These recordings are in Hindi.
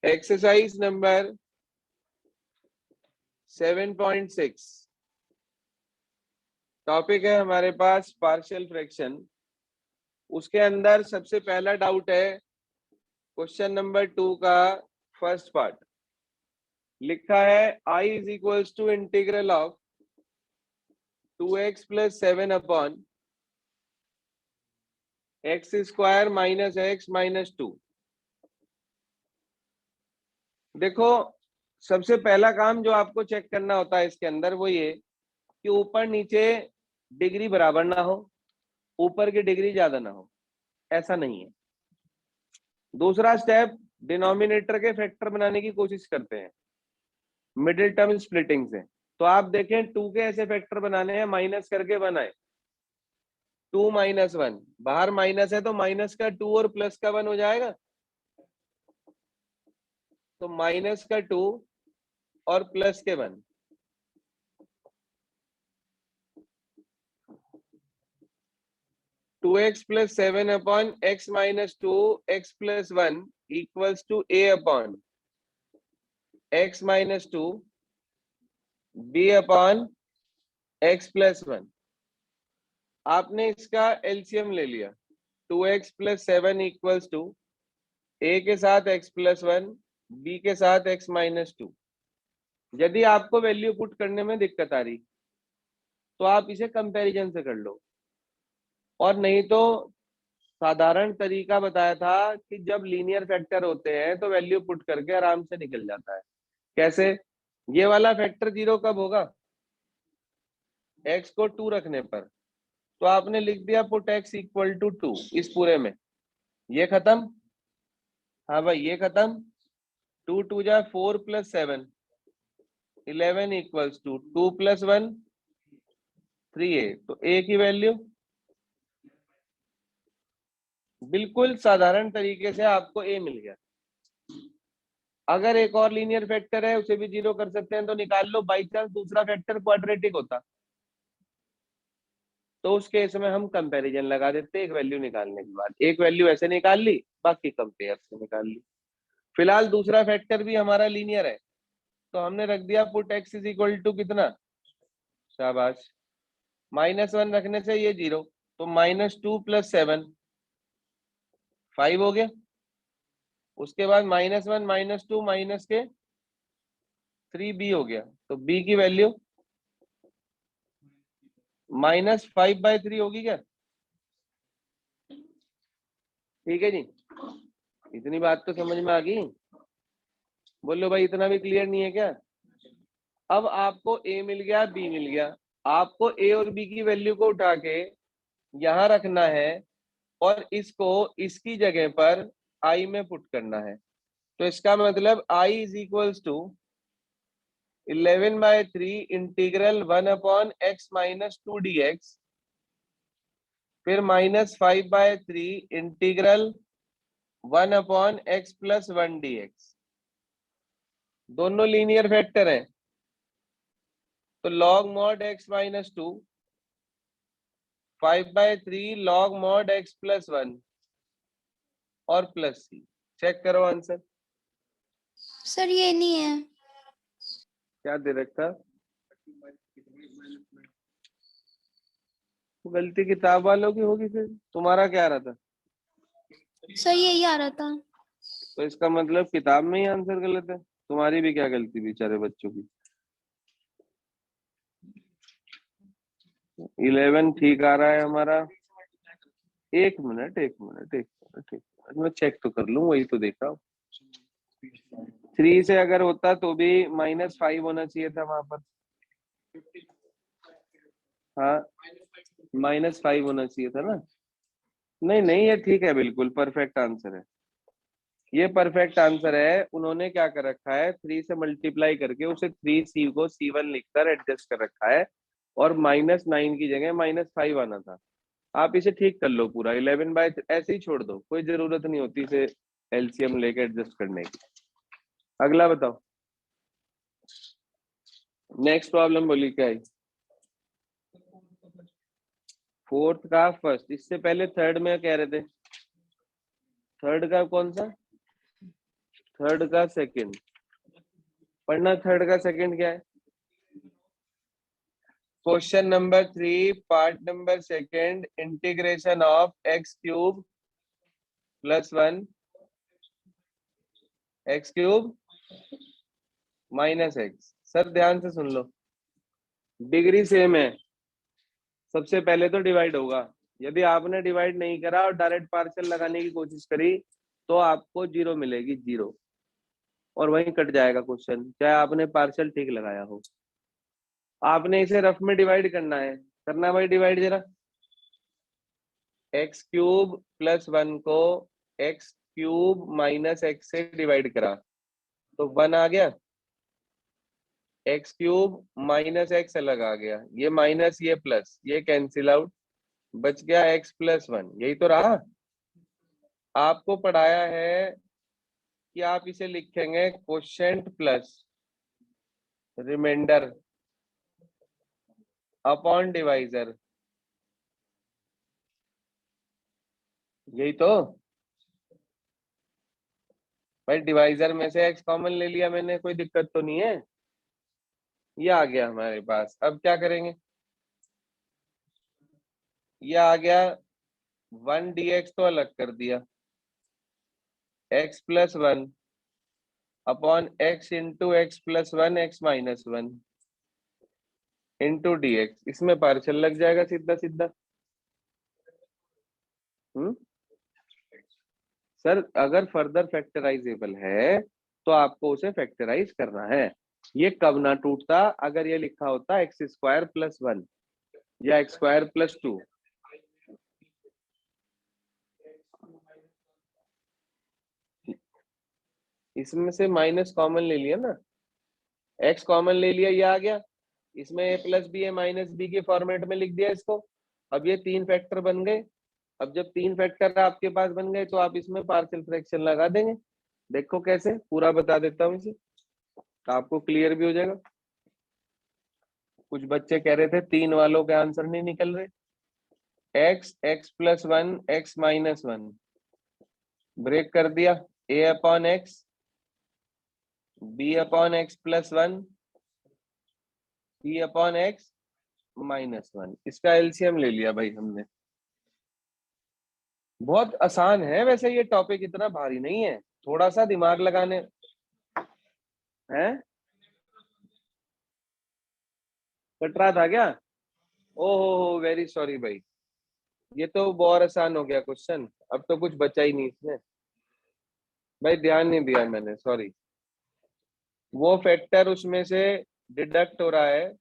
एक्सरसाइज नंबर 7.6 टॉपिक है हमारे पास पार्शियल फ्रैक्शन। उसके अंदर सबसे पहला डाउट है क्वेश्चन नंबर 2 का फर्स्ट पार्ट। लिखा है I is equals to integral of 2x plus 7 upon x square minus x minus 2। देखो, सबसे पहला काम जो आपको चेक करना होता है इसके अंदर वो ये कि ऊपर नीचे डिग्री बराबर ना हो, ऊपर की डिग्री ज्यादा ना हो, ऐसा नहीं है। दूसरा स्टेप, डिनोमिनेटर के फैक्टर बनाने की कोशिश करते हैं मिडिल टर्म स्प्लिटिंग से। तो आप देखें 2 के ऐसे फैक्टर बनाने हैं, माइनस करके बनाए 2 माइनस 1, बाहर माइनस है तो माइनस का 2 और प्लस का 1 हो जाएगा, तो माइनस का 2 और प्लस के 1। Two x plus 7 upon x minus 2 x plus 1 equals to a upon x minus 2 b upon x plus 1। आपने इसका एलसीएम ले लिया, 2x plus 7 equals to a के साथ x प्लस 1 b के साथ x माइनस 2। यदि आपको वैल्यू पुट करने में दिक्कत आ रही तो आप इसे कंपैरिजन से कर लो, और नहीं तो साधारण तरीका बताया था कि जब लीनियर फैक्टर होते हैं तो वैल्यू पुट करके आराम से निकल जाता है। कैसे? ये वाला फैक्टर 0 कब होगा? x को 2 रखने पर। तो आपने लिख दिया पुट x इक्वल टू 2 इस पूरे में, ये खत्म। हाँ भाई, ये खत्म। 2 2 जा 4 plus 7 11 equals to 2 plus 1 3a। तो a की वैल्यू बिल्कुल साधारण तरीके से आपको a मिल गया। अगर एक और लीनियर फैक्टर है उसे भी 0 कर सकते हैं तो निकाल लो। बाई चांस दूसरा फैक्टर क्वाड्रेटिक होता तो उस केस में हम कंपैरिजन लगा देते, एक वैल्यू निकालने के बाद। एक वैल्यू ऐसे निकाल ली, बाकी कंपेयर से निकाल ली। फिलहाल दूसरा फैक्टर भी हमारा लीनियर है तो हमने रख दिया put x is equal to कितना, शाबाश, -1 रखने से ये 0, तो -2 प्लस 7 5 हो गया। उसके बाद -1 -2 माइनस के 3b हो गया, तो b की वैल्यू -5/3 होगी क्या? ठीक है जी, इतनी बात तो समझ में आ गई। बोलो भाई, इतना भी क्लियर नहीं है क्या? अब आपको a मिल गया, b मिल गया, आपको a और b की वैल्यू को उठा के यहां रखना है और इसको इसकी जगह पर i में पुट करना है। तो इसका मतलब i is equals to 11/3 integral 1 upon x minus 2 dx, फिर -5/3 integral 1 upon x plus 1 dx। दोनों लीनियर फैक्टर हैं तो log mod x minus 2 5/3 log mod x plus 1 और प्लस c। चेक करो आंसर। सर ये नहीं है। क्या दे रखा? गलती किताब वालों की होगी, फिर तुम्हारा क्या आ रहा था? सर यही आ रहा था। तो इसका मतलब किताब में ही आंसर गलत है। तुम्हारी भी क्या गलती, बेचारे बच्चों की। 11 ठीक आ रहा है हमारा। एक मिनट एक मिनट एक मिनट एक मिनट, मैं चेक तो कर लूं, वही तो देख रहा हूँ। 3 से अगर होता तो भी -5 होना चाहिए था वहां पर। हाँ, -5 होना चाहिए था ना। नहीं नहीं, ये ठीक है, बिल्कुल परफेक्ट आंसर है। ये परफेक्ट आंसर है। उन्होंने क्या कर रखा है, 3 से मल्टीप्लाई करके उसे 3c को c1 लिखकर एडजस्ट कर रखा है, और -9 की जगह -5 आना था। आप इसे ठीक कर लो पूरा, 11 ऐसे ही छोड़ दो, कोई जरूरत नहीं होती इसे एलसीएम लेके एडजस्ट करने की। अगला बताओ, नेक्स्ट प्रॉब्लम बोली क्या है? फोर्थ का फर्स्ट, इससे पहले थर्ड में कह रहे थे। थर्ड का कौन सा? थर्ड का सेकंड पढ़ना। थर्ड का सेकंड क्या है? Question number 3 part number second, integration of x cube plus 1 x cube minus x. Sir ध्यान से सुन लो, डिग्री सेम है, सबसे पहले तो डिवाइड होगा। यदि आपने डिवाइड नहीं करा और डायरेक्ट पार्शियल लगाने की कोशिश करी तो आपको जीरो मिलेगी, जीरो, और वहीं कट जाएगा क्वेश्चन, चाहे आपने पार्शियल ठीक लगाया हो। आपने इसे रफ में डिवाइड करना है, करना भाई डिवाइड जरा। एक्स क्यूब प्लस 1 को एक्स क्यूब माइनस एक्स से डिवाइड करा तो 1 आ गया, एक्स क्यूब माइनस एक्स अलग आ गया, ये माइनस ये प्लस ये कैंसिल आउट, बच गया एक्स प्लस 1। यही तो रहा। आपको पढ़ाया है कि आप इसे लिखेंगे quotient plus remainder upon divisor, यही तो। भाई डिवाइजर में से एक्स कॉमन ले लिया मैंने, कोई दिक्कत तो नहीं है। ये आ गया हमारे पास, अब क्या करेंगे? ये आ गया 1 dx तो अलग कर दिया, x plus 1 upon x into x plus 1 x minus 1 into dx, इसमें पार्शियल लग जाएगा सीधा सीधा। सर अगर फर्दर फैक्टराइजेबल है तो आपको उसे फैक्टराइज करना है। ये कब ना टूटता, अगर ये लिखा होता एक्स स्क्वायर प्लस 1 या एक्स स्क्वायर प्लस 2। इसमें से माइनस कॉमन ले लिया ना, एक्स कॉमन ले लिया, ये आ गया, इसमें ए प्लस बी ए माइनस बी के फॉर्मेट में लिख दिया इसको। अब ये 3 फैक्टर बन गए। अब जब 3 फैक्टर आपके पास बन गए तो आप इसमें पार्शियल फ्रैक्शन लगा देंगे। देखो कैसे, पूरा बता देता हूँ इसे, तो आपको क्लियर भी हो जाएगा। कुछ बच्चे कह रहे थे 3 वालों के आंसर नहीं निकल रहे। X x plus 1 x minus 1 break कर दिया, a upon x b upon x plus 1 b upon x minus 1, इसका एलसीएम ले लिया भाई हमने। बहुत आसान है वैसे, ये टॉपिक इतना भारी नहीं है, थोड़ा सा दिमाग लगाने हैं। कट रहा था क्या? ओहो वेरी सॉरी भाई, ये तो बहुत आसान हो गया क्वेश्चन, अब तो कुछ बचा ही नहीं इसमें। भाई ध्यान नहीं दिया मैंने, सॉरी। वो फैक्टर उसमें से डिडक्ट हो रहा है,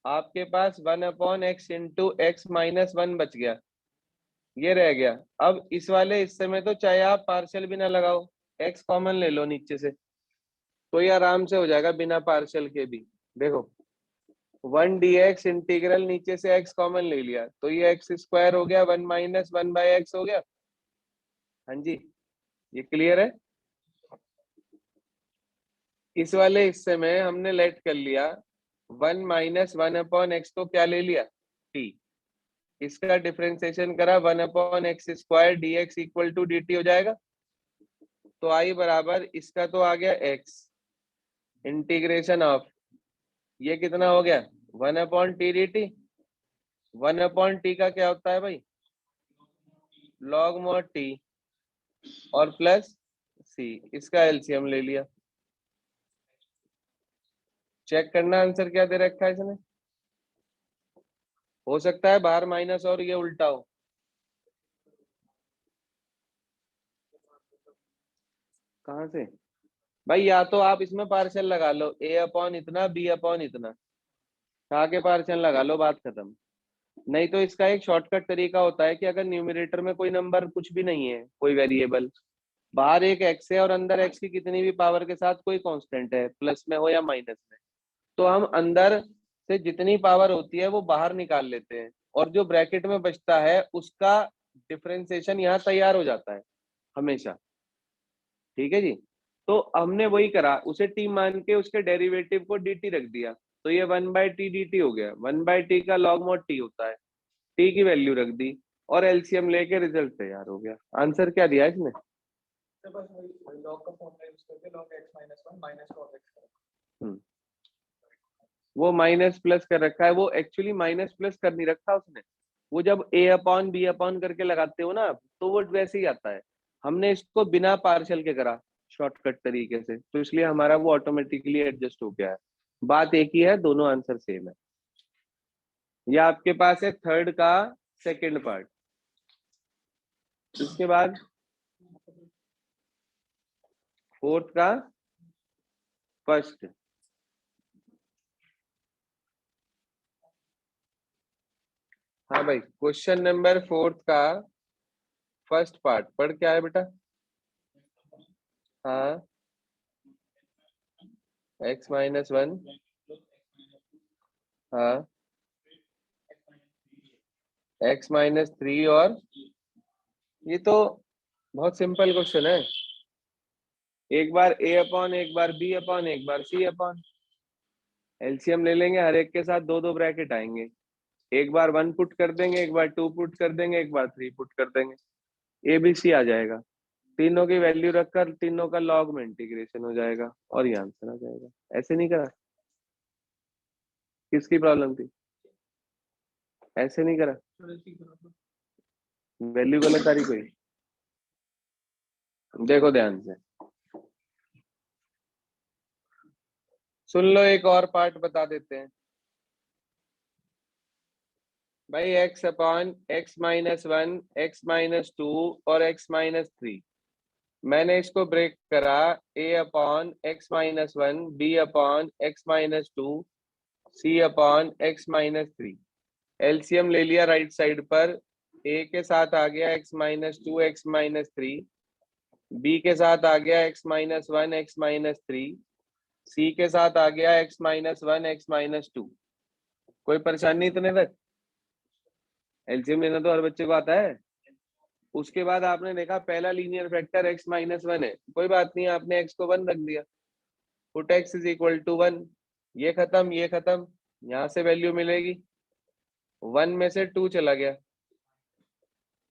आपके पास 1/x इंटू एक्स माइनस 1 बच गया, ये रह गया। अब इस वाले हिस्से में तो चाहे आप पार्शियल भी ना लगाओ, एक्स कॉमन ले लो नीचे से, तो ये आराम से हो जाएगा बिना पार्शियल के भी। देखो 1 dx इंटीग्रल, नीचे से एक्स कॉमन ले लिया तो ये एक्स स्क्वायर हो गया, 1 माइनस 1/x हो गया। हाँ जी, ये क्लियर है। इस वाले हिस्से में हमने लेट कर लिया 1 माइनस 1/x को क्या ले लिया, t, इसका डिफरेंशिएशन करा 1/x square dx equal to dt हो जाएगा। तो आई बराबर इसका तो आ गया x इंटीग्रेशन ऑफ, ये कितना हो गया 1/t dt। 1/t का क्या होता है भाई, log mod t, और प्लस c, इसका एलसीएम ले लिया। चेक करना आंसर क्या दे रखा है इसने, हो सकता है बाहर माइनस और ये उल्टा हो। कहाँ से भाई, या तो आप इसमें पार्शियल लगा लो, ए अपॉन इतना बी अपॉन इतना, कहा के पार्शियल लगा लो, बात खत्म। नहीं तो इसका एक शॉर्टकट तरीका होता है कि अगर न्यूमरेटर में कोई नंबर कुछ भी नहीं है, कोई वेरिएबल, बाहर एक एक्स है और अंदर एक्स की कितनी भी पावर के साथ कोई कांस्टेंट है, प्लस में हो या माइनस में, तो हम अंदर से जितनी पावर होती है वो बाहर निकाल लेते हैं, और जो ब्रैकेट में बचता है उसका डिफरेंशिएशन यहाँ तैयार हो जाता है हमेशा। ठीक है जी, तो हमने वही करा, उसे टी मान के उसके डेरिवेटिव को dt रख दिया, तो ये 1/t dt हो गया। 1/t का log mod t होता है, t की वैल्यू रख दी और एलसीएम लेके रिजल्ट तैयार हो गया। आंसर क्या दिया इसने, वो माइनस प्लस कर रखा है, वो एक्चुअली माइनस प्लस कर नहीं रखा उसने। वो जब a अपॉन b अपॉन करके लगाते हो ना, तो वो वैसे ही आता है। हमने इसको बिना पार्शियल के करा शॉर्टकट तरीके से, तो इसलिए हमारा वो ऑटोमेटिकली एडजस्ट हो गया है। बात एक ही है, दोनों आंसर सेम है। ये आपके पास है थर्ड का सेकंड पार्ट। इसके बाद फोर्थ का फर्स्ट। हाँ भाई, क्वेश्चन नंबर फोर्थ का फर्स्ट पार्ट पढ़ के आए बेटा। हाँ, x-1, हाँ x-3 और ये तो बहुत सिंपल क्वेश्चन है। एक बार a अपॉन, एक बार b अपॉन, एक बार c अपॉन। एलसीएम ले लेंगे, हर एक के साथ दो दो ब्रैकेट आएंगे। एक बार 1 पुट कर देंगे, एक बार 2 पुट कर देंगे, एक बार 3 पुट कर देंगे, ABC आ जाएगा। तीनों की वैल्यू रखकर तीनों का लॉग में इंटीग्रेशन हो जाएगा और ये आंसर आ जाएगा। ऐसे नहीं करा? किसकी प्रॉब्लम थी? ऐसे नहीं करा? वैल्यू गलत आ रही कोई? देखो ध्यान से सुन लो, एक और पार्ट बता देते हैं भाई। x अपॉन x-1, x-2 और x-3। मैंने इसको ब्रेक करा a upon x-1, b upon x-2, c upon x-3। LCM ले लिया राइट साइड पर। a के साथ आ गया x-2, x-3, b के साथ आ गया x-1, x-3, c के साथ आ गया x-1, x-2। कोई परेशानी इतने तक? एलसीएम लेना तो हर बच्चे को आता है। उसके बाद आपने देखा पहला लीनियर वेक्टर x-1 है, कोई बात नहीं, आपने x को 1 रख दिया। Put x is equal to 1। ये खत्म, ये खत्म, यहां से वैल्यू मिलेगी 1 में से 2 चला गया,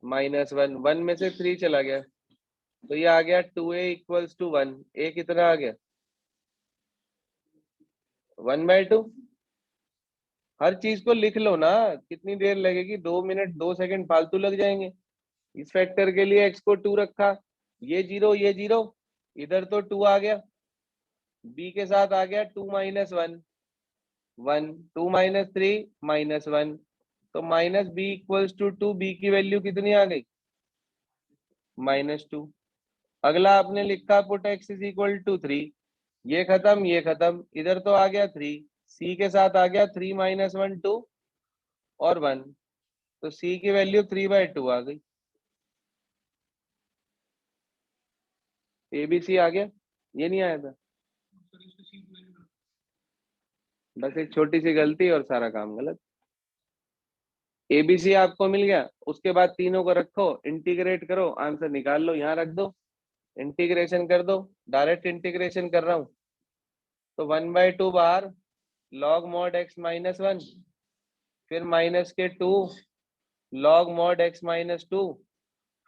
-1, 1 में से 3 चला गया, तो ये आ गया 2a इक्वल्स टू 1। a कितना आ गया? 1/2। हर चीज को लिख लो ना, कितनी देर लगेगी? 2 मिनट 2 सेकंड फालतू लग जाएंगे। इस फैक्टर के लिए x को 2 रखा, ये 0, ये 0, इधर तो 2 आ गया। b के साथ आ गया 2 - 1, 1, 2 - 3 -1, तो -b इक्वल्स टू 2। b की वैल्यू कितनी आ गई? -2। अगला आपने लिखा put x is equal to 3। ये खत्म, ये खत्म, इधर तो आ गया 3, c के साथ आ गया 3 - 1, 2 और 1, तो c की वैल्यू 3/2 आ गई। ABC आ गया, ये नहीं आया था? बस एक छोटी सी गलती और सारा काम गलत। ABC आपको मिल गया, उसके बाद तीनों को रखो, इंटीग्रेट करो, आंसर निकाल लो, यहाँ रख दो, इंटीग्रेशन कर दो। डायरेक्ट इंटीग्रेशन कर रहा हूं, तो 1/2 बाहर, log mod x-1, फिर माइनस के 2 log mod x-2,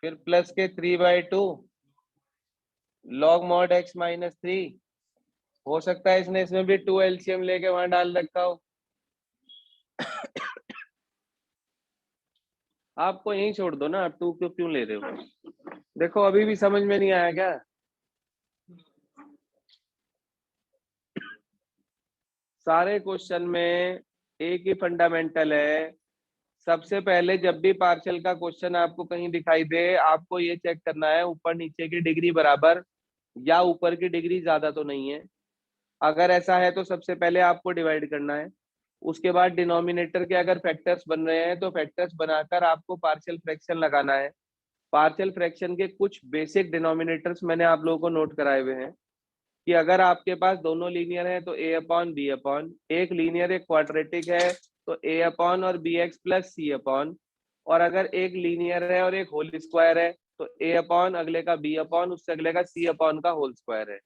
फिर प्लस के 3/2 log mod x-3। हो सकता है इसने इसमें भी 2 एलसीएम लेके वहां डाल रखा हो। आपको यहीं छोड़ दो ना, आप 2 क्यों ले रहे हो? देखो अभी भी समझ में नहीं आया क्या? सारे क्वेश्चन में एक ही फंडामेंटल है। सबसे पहले जब भी पार्शियल का क्वेश्चन आपको कहीं दिखाई दे, आपको ये चेक करना है ऊपर नीचे की डिग्री बराबर या ऊपर की डिग्री ज्यादा तो नहीं है। अगर ऐसा है तो सबसे पहले आपको डिवाइड करना है। उसके बाद डिनोमिनेटर के अगर फैक्टर्स बन रहे हैं तो फैक्टर्स बनाकर आपको पार्शियल फ्रैक्शन लगाना है। पार्शियल फ्रैक्शन के कुछ बेसिक डिनोमिनेटर्स मैंने आप लोगों को नोट कराए हुए हैं कि अगर आपके पास दोनों लीनियर है तो a अपॉन बी अपॉन, एक लीनियर एक क्वाड्रेटिक है तो a अपॉन और bx प्लस c अपॉन, और अगर एक लीनियर है और एक होल स्क्वायर है तो a अपॉन, अगले का b अपॉन, उससे अगले का c अपॉन का होल स्क्वायर है।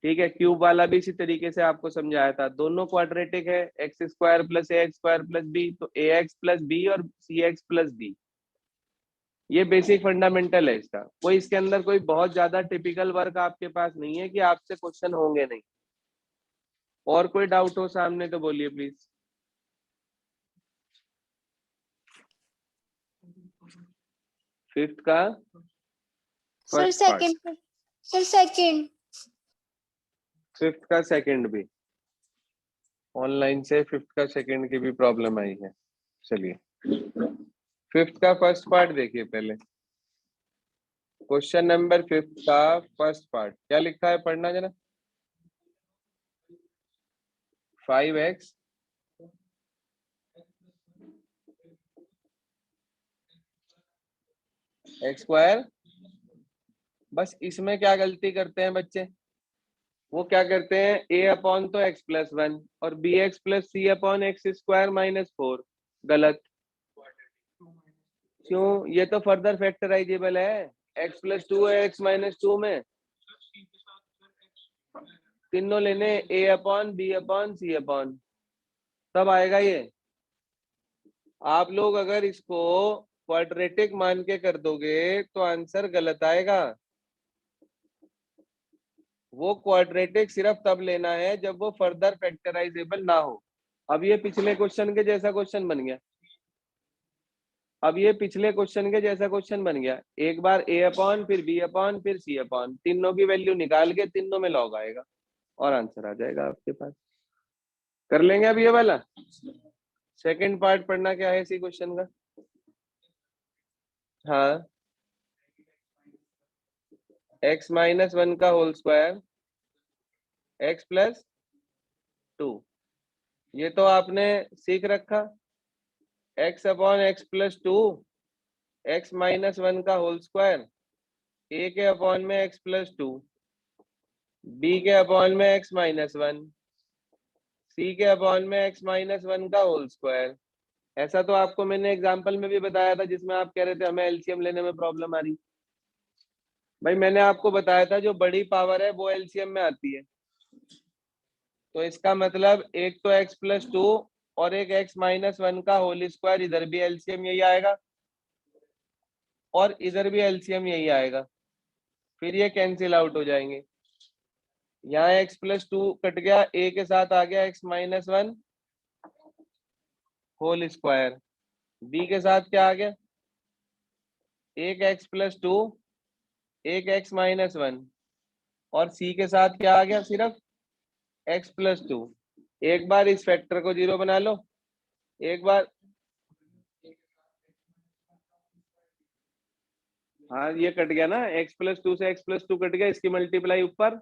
ठीक है, क्यूब वाला भी इसी तरीके से आपको समझाया था। दोनों क्वाड्रेटिक है, एक्स स्क्वायर प्लस ए एक्स स्क्वायर प्लस बी, तो ए एक्स प्लस बी और सी एक्स प्लस बी। ये बेसिक फंडामेंटल है इसका, कोई इसके अंदर कोई बहुत ज्यादा टिपिकल वर्क आपके पास नहीं है कि आपसे क्वेश्चन होंगे नहीं। और कोई डाउट हो सामने तो बोलिए प्लीज। फिफ्थ का sir first part, second, sir second. Fifth का सेकंड भी ऑनलाइन से, फिफ्थ का सेकंड की भी प्रॉब्लम आई है। चलिए फिफ्थ का फर्स्ट पार्ट देखिए पहले। क्वेश्चन नंबर फिफ्थ का फर्स्ट पार्ट क्या लिखा है, पढ़ना जरा। 5x x square. बस इसमें क्या गलती करते हैं बच्चे, वो क्या करते हैं, a अपॉन तो x+1 और bx प्लस सी अपॉन एक्स स्क्वायर -4। गलत। क्यों, ये तो फर्दर फैक्टराइजेबल है, x+2 है x-2 में, तीनों लेने a upon b upon c upon, तब आएगा ये। आप लोग अगर इसको क्वाड्रेटिक मान के कर दोगे तो आंसर गलत आएगा। वो क्वाड्रेटिक सिर्फ तब लेना है जब वो फर्दर फैक्टराइजेबल ना हो। अब ये पिछले क्वेश्चन के जैसा क्वेश्चन बन गया, अब ये पिछले क्वेश्चन के जैसा क्वेश्चन बन गया। एक बार a अपॉन, फिर b अपॉन, फिर c अपॉन, तीनों की वैल्यू निकाल के तीनों में लॉग आएगा और आंसर आ जाएगा आपके पास। कर लेंगे अब ये वाला। सेकंड पार्ट पढ़ना क्या है इसी क्वेश्चन का। हाँ, x-1 का होल स्क्वायर x+2, ये तो आपने सीख रखा। x अपॉन x+2, x-1 का होल स्क्वायर, a के अपॉन में x+2, b के अपॉन में x-1, c के अपॉन में x-1 का होल स्क्वायर। ऐसा तो आपको मैंने एग्जांपल में भी बताया था जिसमें आप कह रहे थे हमें एलसीएम लेने में प्रॉब्लम आ रही। भाई मैंने आपको बताया था जो बड़ी पावर है वो एलसीएम में आती है। तो इसका मतलब एक तो x+2 और एक x-1 का होल स्क्वायर, इधर भी एलसीएम यही आएगा और इधर भी एलसीएम यही आएगा, फिर ये कैंसिल आउट हो जाएंगे। यहाँ x+2 कट गया, a के साथ आ गया x-1 होल स्क्वायर, b के साथ क्या आ गया, एक x+2 एक x-1, और c के साथ क्या आ गया, सिर्फ x+2। एक बार इस फैक्टर को जीरो बना लो, एक बार, हाँ ये कट गया ना, x+2 से x+2 कट गया, इसकी मल्टीप्लाई ऊपर,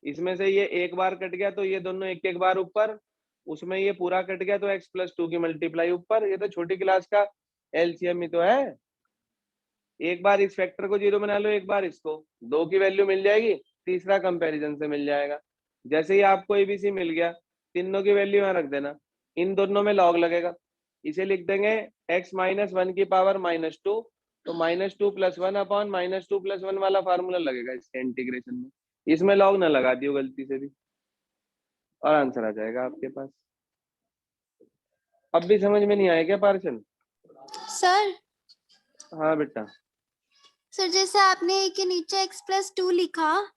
इसमें से ये एक बार कट गया तो ये दोनों एक एक बार ऊपर, उसमें ये पूरा कट गया तो x+2 की मल्टीप्लाई ऊपर। ये तो छोटी क्लास का एलसीएम ही तो है। एक बार इस फैक्टर को जीरो बना लो, एक बार इसको, दो की वैल्यू मिल जाएगी, तीसरा कंपैरिजन से मिल जाएगा। जैसे ही आपको एबीसी मिल गया, तीनों की वैल्यू यहाँ रख देना, इन दोनों में लॉग लगेगा, इसे लिख देंगे x-1 की पावर -2, तो -2 + 1 अपॉन -2 + 1 वाला फार्मूला लगेगा इसके इंटीग्रेशन में, इसमें लॉग ना लगा दियो गलती से भी, और आंसर आ जाएगा आपके पास। अब भी समझ में नहीं आया क्या पार्शन? सर, हाँ बेटा। सर जैसे आपने a के नीचे x+2 लिखा,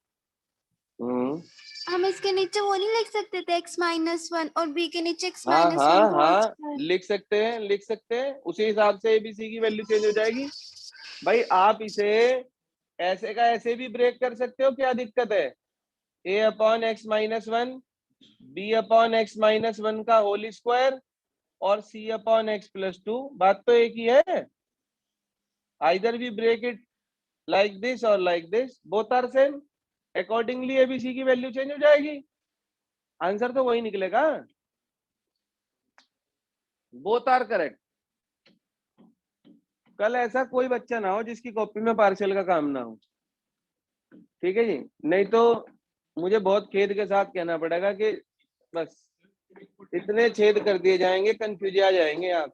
हम इसके नीचे वो नहीं लिख सकते थे x-1 और b के नीचे हाँ x-1 हाँ का होल हाँ, स्क्वायर? लिख सकते हैं, लिख सकते हैं, उसी हिसाब से एबीसी की वैल्यू चेंज हो जाएगी। भाई आप इसे ऐसे का ऐसे भी ब्रेक कर सकते हो, क्या दिक्कत है, a upon x-1, b upon x-1 का होल स्क्वायर और c अपॉन x+2, बात तो एक ही है। Either we break it like this और like this, both are same, accordingly ABC की वैल्यू चेंज हो जाएगी, आंसर तो वही निकलेगा, बोथ आर करेक्ट। कल ऐसा कोई बच्चा ना हो जिसकी कॉपी में पार्शियल का काम ना हो, ठीक है जी, नहीं तो मुझे बहुत खेद के साथ कहना पड़ेगा कि बस इतने छेद कर दिए जाएंगे, कंफ्यूज आ जाएंगे आप।